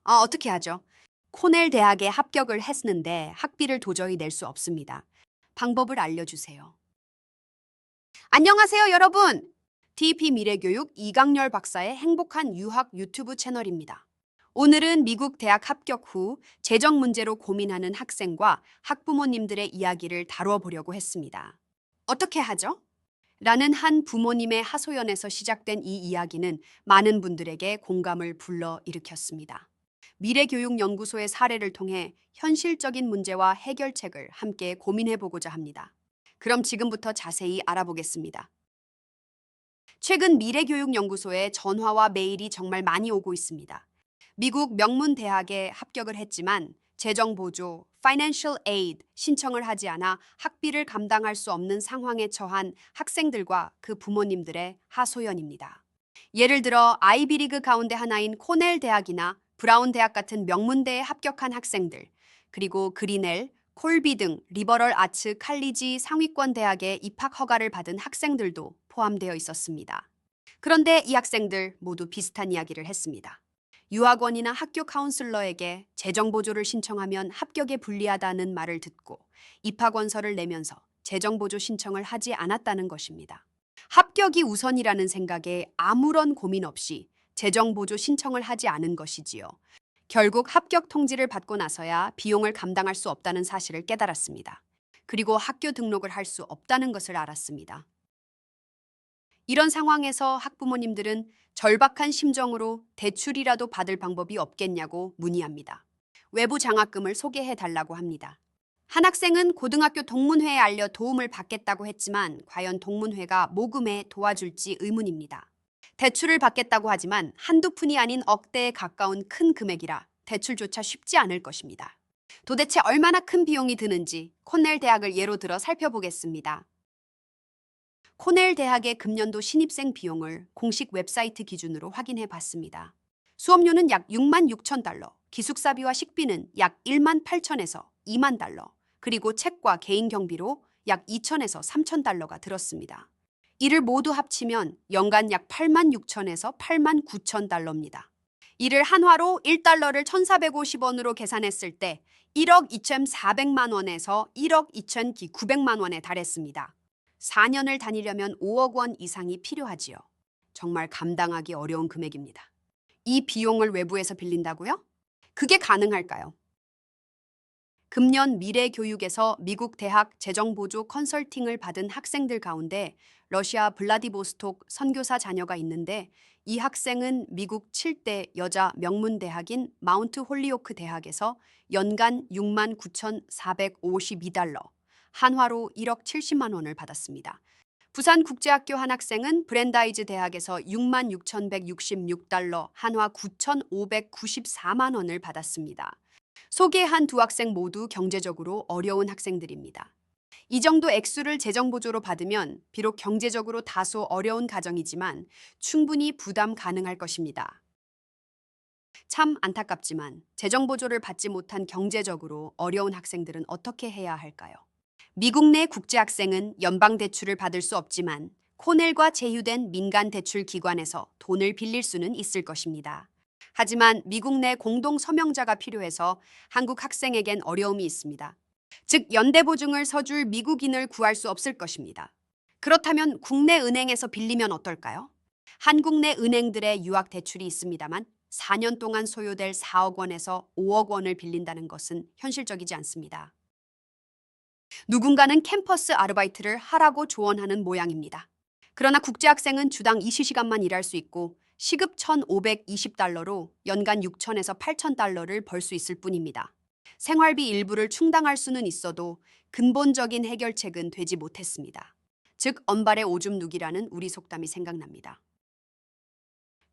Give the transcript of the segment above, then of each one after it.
어떻게 하죠? 코넬 대학에 합격을 했는데 학비를 도저히 낼 수 없습니다. 방법을 알려주세요. 안녕하세요, 여러분. TP 미래교육 이강렬 박사의 행복한 유학 유튜브 채널입니다. 오늘은 미국 대학 합격 후 재정 문제로 고민하는 학생과 학부모님들의 이야기를 다뤄보려고 했습니다. 어떻게 하죠? 라는 한 부모님의 하소연에서 시작된 이 이야기는 많은 분들에게 공감을 불러일으켰습니다. 미래교육연구소의 사례를 통해 현실적인 문제와 해결책을 함께 고민해보고자 합니다. 그럼 지금부터 자세히 알아보겠습니다. 최근 미래교육연구소에 전화와 메일이 정말 많이 오고 있습니다. 미국 명문 대학에 합격을 했지만 재정 보조, financial aid 신청을 하지 않아 학비를 감당할 수 없는 상황에 처한 학생들과 그 부모님들의 하소연입니다. 예를 들어 아이비리그 가운데 하나인 코넬 대학이나 브라운 대학 같은 명문대에 합격한 학생들, 그리고 그리넬, 콜비 등 리버럴 아츠 칼리지 상위권 대학에 입학 허가를 받은 학생들도 포함되어 있었습니다. 그런데 이 학생들 모두 비슷한 이야기를 했습니다. 유학원이나 학교 카운슬러에게 재정 보조를 신청하면 합격에 불리하다는 말을 듣고 입학 원서를 내면서 재정 보조 신청을 하지 않았다는 것입니다. 합격이 우선이라는 생각에 아무런 고민 없이 재정 보조 신청을 하지 않은 것이지요. 결국 합격 통지를 받고 나서야 비용을 감당할 수 없다는 사실을 깨달았습니다. 그리고 학교 등록을 할 수 없다는 것을 알았습니다. 이런 상황에서 학부모님들은 절박한 심정으로 대출이라도 받을 방법이 없겠냐고 문의합니다. 외부 장학금을 소개해 달라고 합니다. 한 학생은 고등학교 동문회에 알려 도움을 받겠다고 했지만 과연 동문회가 모금에 도와줄지 의문입니다. 대출을 받겠다고 하지만 한두 푼이 아닌 억대에 가까운 큰 금액이라 대출조차 쉽지 않을 것입니다. 도대체 얼마나 큰 비용이 드는지 코넬 대학을 예로 들어 살펴보겠습니다. 코넬 대학의 금년도 신입생 비용을 공식 웹사이트 기준으로 확인해 봤습니다. 수업료는 약 6만 6천 달러, 기숙사비와 식비는 약 1만 8천에서 2만 달러, 그리고 책과 개인 경비로 약 2천에서 3천 달러가 들었습니다. 이를 모두 합치면 연간 약 8만 6천에서 8만 9천 달러입니다. 이를 한화로 1달러를 1,450원으로 계산했을 때 1억 2,400만 원에서 1억 2,900만 원에 달했습니다. 4년을 다니려면 5억 원 이상이 필요하지요. 정말 감당하기 어려운 금액입니다. 이 비용을 외부에서 빌린다고요? 그게 가능할까요? 금년 미래교육에서 미국 대학 재정보조 컨설팅을 받은 학생들 가운데 러시아 블라디보스톡 선교사 자녀가 있는데 이 학생은 미국 7대 여자 명문대학인 마운트 홀리오크 대학에서 연간 6만 9,452달러, 한화로 1억 70만 원을 받았습니다. 부산국제학교 한 학생은 브랜다이즈 대학에서 6만 6,166달러, 한화 9,594만 원을 받았습니다. 소개한 두 학생 모두 경제적으로 어려운 학생들입니다. 이 정도 액수를 재정보조로 받으면 비록 경제적으로 다소 어려운 가정이지만 충분히 부담 가능할 것입니다. 참 안타깝지만 재정보조를 받지 못한 경제적으로 어려운 학생들은 어떻게 해야 할까요? 미국 내 국제학생은 연방대출을 받을 수 없지만 코넬과 제휴된 민간대출기관에서 돈을 빌릴 수는 있을 것입니다. 하지만 미국 내 공동 서명자가 필요해서 한국 학생에겐 어려움이 있습니다. 즉 연대보증을 서줄 미국인을 구할 수 없을 것입니다. 그렇다면 국내 은행에서 빌리면 어떨까요? 한국 내 은행들의 유학 대출이 있습니다만 4년 동안 소요될 4억 원에서 5억 원을 빌린다는 것은 현실적이지 않습니다. 누군가는 캠퍼스 아르바이트를 하라고 조언하는 모양입니다. 그러나 국제학생은 주당 20시간만 일할 수 있고 시급 1,520달러로 연간 6천에서 8천 달러를 벌 수 있을 뿐입니다. 생활비 일부를 충당할 수는 있어도 근본적인 해결책은 되지 못했습니다. 즉 언발의 오줌 누기라는 우리 속담이 생각납니다.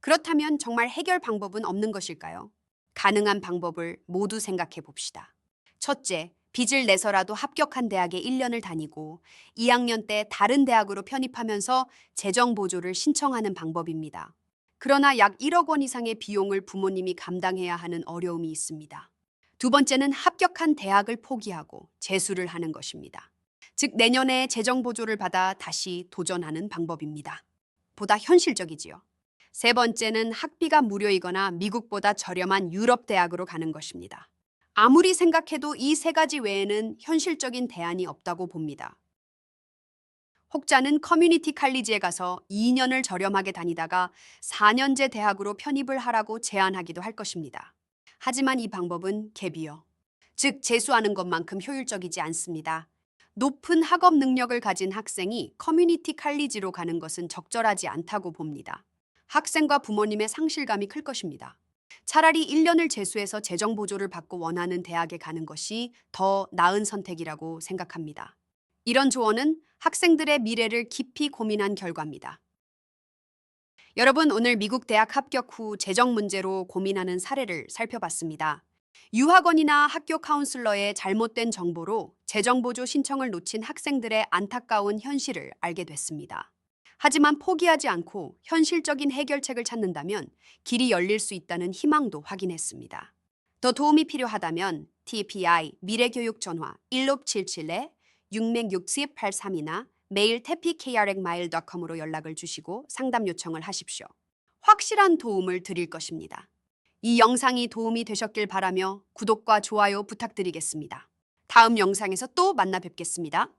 그렇다면 정말 해결 방법은 없는 것일까요? 가능한 방법을 모두 생각해 봅시다. 첫째, 빚을 내서라도 합격한 대학에 1년을 다니고 2학년 때 다른 대학으로 편입하면서 재정 보조를 신청하는 방법입니다. 그러나 약 1억 원 이상의 비용을 부모님이 감당해야 하는 어려움이 있습니다. 두 번째는 합격한 대학을 포기하고 재수를 하는 것입니다. 즉 내년에 재정 보조를 받아 다시 도전하는 방법입니다. 보다 현실적이지요. 세 번째는 학비가 무료이거나 미국보다 저렴한 유럽 대학으로 가는 것입니다. 아무리 생각해도 이 세 가지 외에는 현실적인 대안이 없다고 봅니다. 혹자는 커뮤니티 칼리지에 가서 2년을 저렴하게 다니다가 4년제 대학으로 편입을 하라고 제안하기도 할 것입니다. 하지만 이 방법은 갭이요. 즉 재수하는 것만큼 효율적이지 않습니다. 높은 학업 능력을 가진 학생이 커뮤니티 칼리지로 가는 것은 적절하지 않다고 봅니다. 학생과 부모님의 상실감이 클 것입니다. 차라리 1년을 재수해서 재정 보조를 받고 원하는 대학에 가는 것이 더 나은 선택이라고 생각합니다. 이런 조언은 학생들의 미래를 깊이 고민한 결과입니다. 여러분, 오늘 미국 대학 합격 후 재정 문제로 고민하는 사례를 살펴봤습니다. 유학원이나 학교 카운슬러의 잘못된 정보로 재정 보조 신청을 놓친 학생들의 안타까운 현실을 알게 됐습니다. 하지만 포기하지 않고 현실적인 해결책을 찾는다면 길이 열릴 수 있다는 희망도 확인했습니다. 더 도움이 필요하다면 TPI 미래교육 전화 1677-660-83이나 메일 tpkrmail.com으로 연락을 주시고 상담 요청을 하십시오. 확실한 도움을 드릴 것입니다. 이 영상이 도움이 되셨길 바라며 구독과 좋아요 부탁드리겠습니다. 다음 영상에서 또 만나 뵙겠습니다.